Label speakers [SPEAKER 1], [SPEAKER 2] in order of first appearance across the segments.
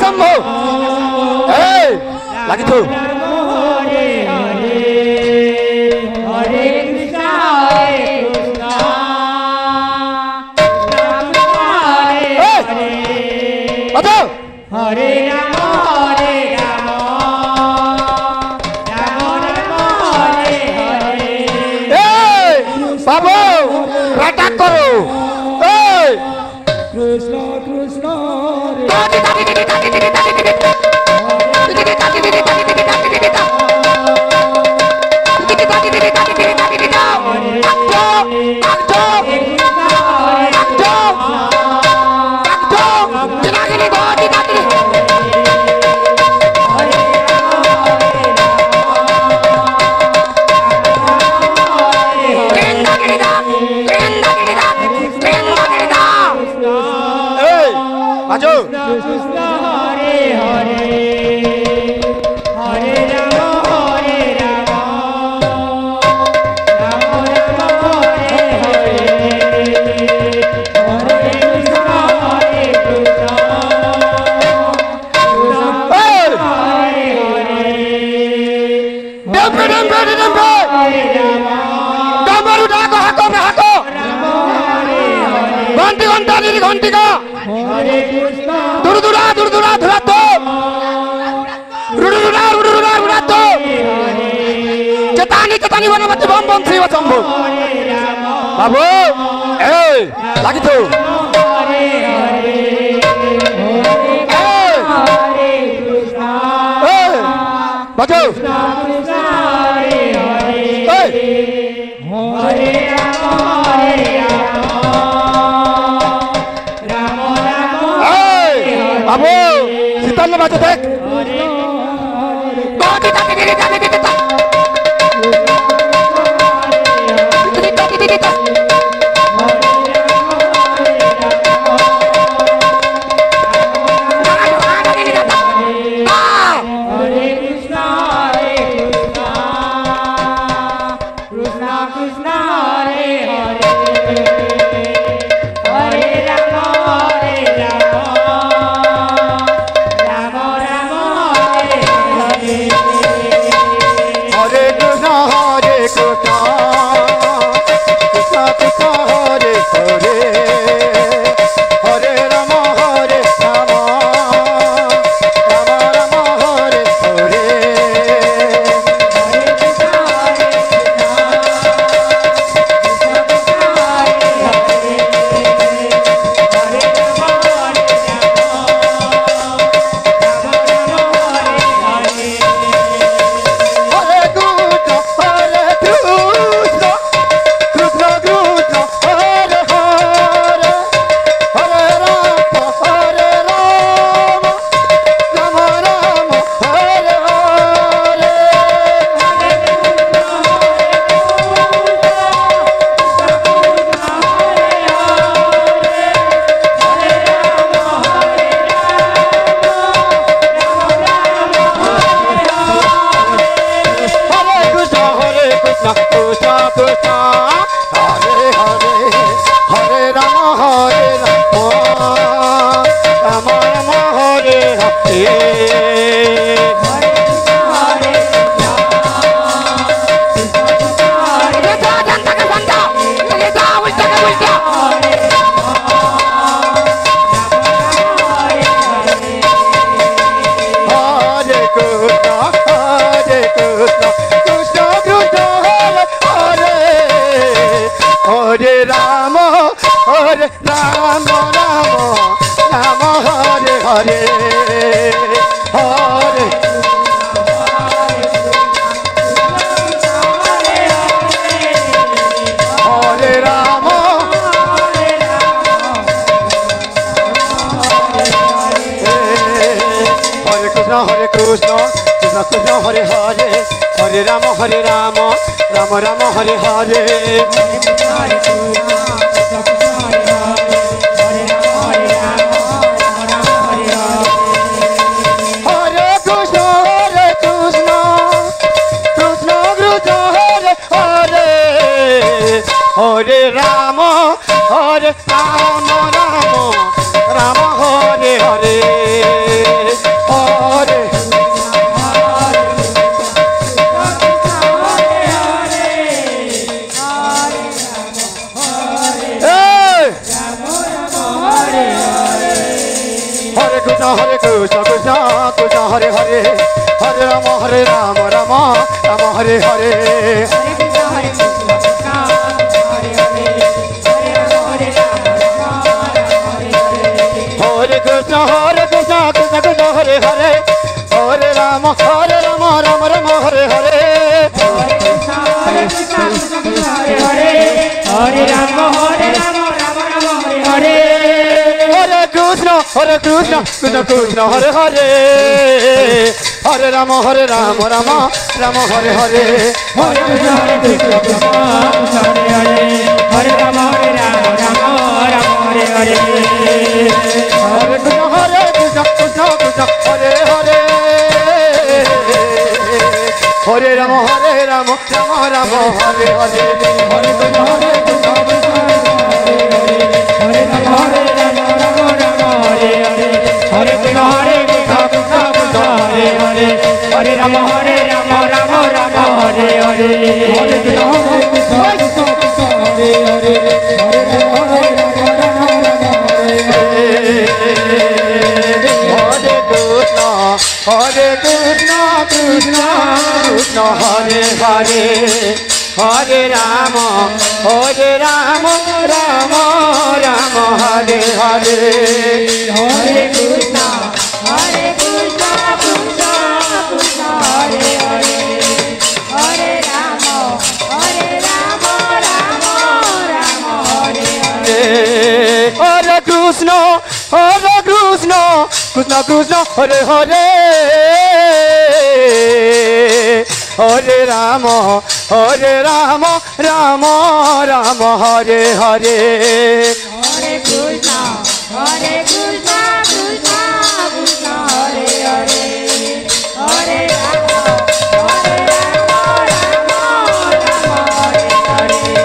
[SPEAKER 1] শম্ভু এই লাগিছো
[SPEAKER 2] হরে কৃষ্ণ হরে রাম হরে রাম রাম রাম হরে হরে
[SPEAKER 1] এই বাবু রাটা করো এই
[SPEAKER 2] কৃষ্ণ কৃষ্ণ
[SPEAKER 1] বাজো
[SPEAKER 2] কৃষ্ণ হরে হরে হরে রাম হরে রাম রাম রাম হরে হরে হরে কৃষ্ণ হরে কৃষ্ণ হরে হরে
[SPEAKER 1] ডেম্পে ডেম্পে ডেম্পে ডামারু ডাকো হাকো হাকো ঘন্টি ঘন্টা দিদি ঘন্টিকা
[SPEAKER 2] হরে কৃষ্ণ
[SPEAKER 1] দুরদুরা দুরদুরা ধুরাতো রুডুরা রুডুরা রুডাতো চেতানি চেতানি বনমতি বম বম শ্রী শম্ভু বাবু এই লাগিছো
[SPEAKER 2] হরে হরে
[SPEAKER 1] এই
[SPEAKER 2] হরে কৃষ্ণ
[SPEAKER 1] এই বাজো
[SPEAKER 2] কৃষ্ণ হরে হরে
[SPEAKER 1] এই
[SPEAKER 2] হরে রাম হরে রাম রাম রাম
[SPEAKER 1] এই বাবু শীতল বাজো দেখ
[SPEAKER 2] হরে কৃষ্ণ হরে কৃষ্ণ কৃষ্ণ কৃষ্ণ হরে হরে হরে রাম হরে রাম রাম রাম হরে হরে
[SPEAKER 1] হরে কৃষ্ণ হরে কৃষ্ণ কৃষ্ণ কৃষ্ণ হরে হরে হরে রাম হরে রাম রাম রাম হরে হরে হরে কৃষ্ণ হরে কৃষ্ণ কৃষ্ণ কৃষ্ণ হরে হরে হরে রাম রাম রাম হরে হরে হরে কৃষ্ণ কৃষ্ণ কৃষ্ণ হরে হরে হরে রাম রাম রাম হরে হরে হরে কৃষ্ণ কৃষ্ণ কৃষ্ণ কৃষ্ণ হরে হরে হরে রাম রাম রাম হরে হরে হরে হরে রাম হরে কৃষ্ণ কৃষ্ণ কৃষ্ণ হরে হরে হরে রাম রাম রাম হরে হরে হরে কৃষ্ণ কৃষ্ণ কৃষ্ণ কৃষ্ণ হরে হরে হরে রাম রাম রাম হরে হরে কৃষ্ণ হরে Krishna Krishna Krishna Hare Hare Hare Ram Ram Ram Hare Hare Hare Krishna Krishna Krishna Hare Hare Hare Ram Ram Ram Hare Hare
[SPEAKER 2] Hare Rama, Hare Rama, Rama Rama, Hare Hare.
[SPEAKER 1] হরে Krishna Krishna Krishna Hare Hare Hare Ram Ram Ram Hare Hare
[SPEAKER 2] Hare Krishna, Hare Krishna, Krishna Krishna, Hare Hare. Hare Rama, Rama Rama, Hare Hare.
[SPEAKER 1] হরে Krishna Krishna Krishna Hare Hare Hare Ram Ram Ram Hare Hare
[SPEAKER 2] Hare Krishna, Hare Krishna, Krishna Krishna, Hare Hare. Hare Rama, Rama Hare Hare. Hare Krishna, Hare Krishna, Krishna Krishna, Hare Hare. Hare Rama, Rama Rama, Hare Hare. Hare Krishna, Hare Krishna, Krishna Krishna, Hare Hare. Hare Rama, Rama Rama, Hare Hare.
[SPEAKER 1] হরে Krishna Krishna Krishna Hare Hare Hare Ram Ram Ram Hare Hare
[SPEAKER 2] Hare Krishna, Hare Krishna, Krishna Krishna, Hare Hare. Hare Rama, Rama Rama, Hare Hare.
[SPEAKER 1] হরে Krishna Krishna Krishna Hare Hare Hare Ram Ram Ram Hare Hare
[SPEAKER 2] Hare Krishna, Hare Krishna, Krishna Krishna, Hare Hare. Hare Rama, Rama Rama, Hare Hare.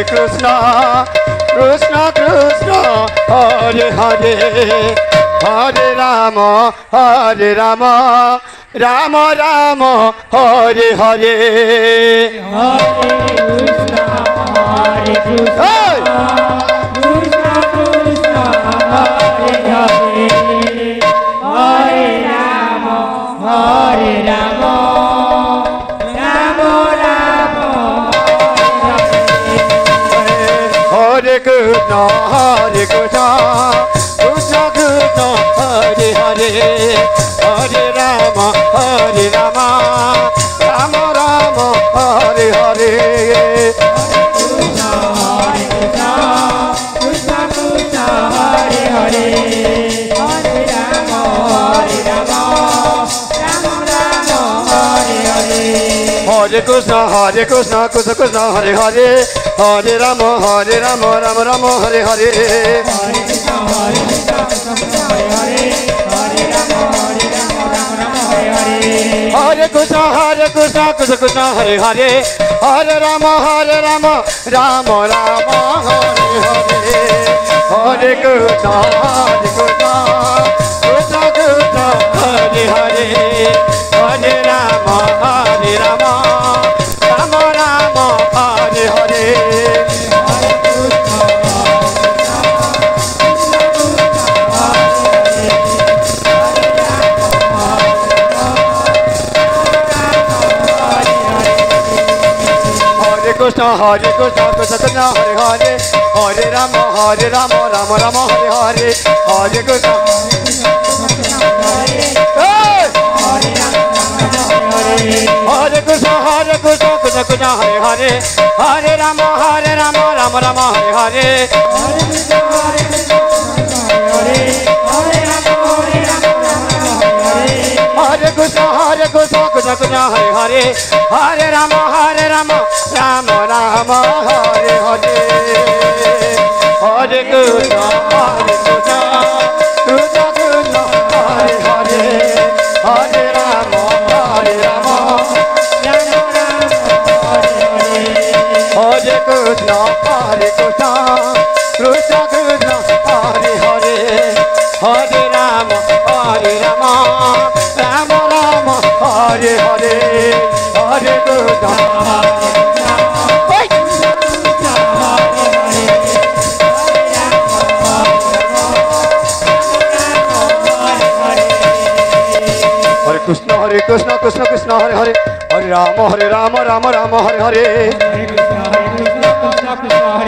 [SPEAKER 1] Krishna Krishna Krishna Hare Hare Hare Rama Rama Rama Hare Hare Hey! Hare Krishna Krishna Krishna Hare Hare Hare Rama Rama Rama Hare Hare Hare Krishna Krishna Krishna Hare Hare Hare Rama Rama Rama Hare Hare Hare Krishna Krishna Krishna Hare Hare Hare Rama Rama Rama Hare Hare Hare Krishna Krishna Krishna Hare Hare Hare Rama Rama Rama Hare Hare Krishna Krishna Krishna Hare Hare Hare Rama Rama Rama Hare Hare Hare Krishna Hare Krishna Krishna Krishna Hare Hare Hare Rama Rama Rama Hare Hare Hare Krishna Krishna Krishna Hare Hare Hare Rama Rama Rama Hare Hare Hare Krishna Krishna Krishna Hare Hare Hare Rama Rama Hare Krishna Krishna Krishna Hare Hare Hare Rama Rama Rama Hare Hare Hare Krishna Hare Krishna Krishna Krishna Hare Hare Hare Rama Rama Rama Hare Hare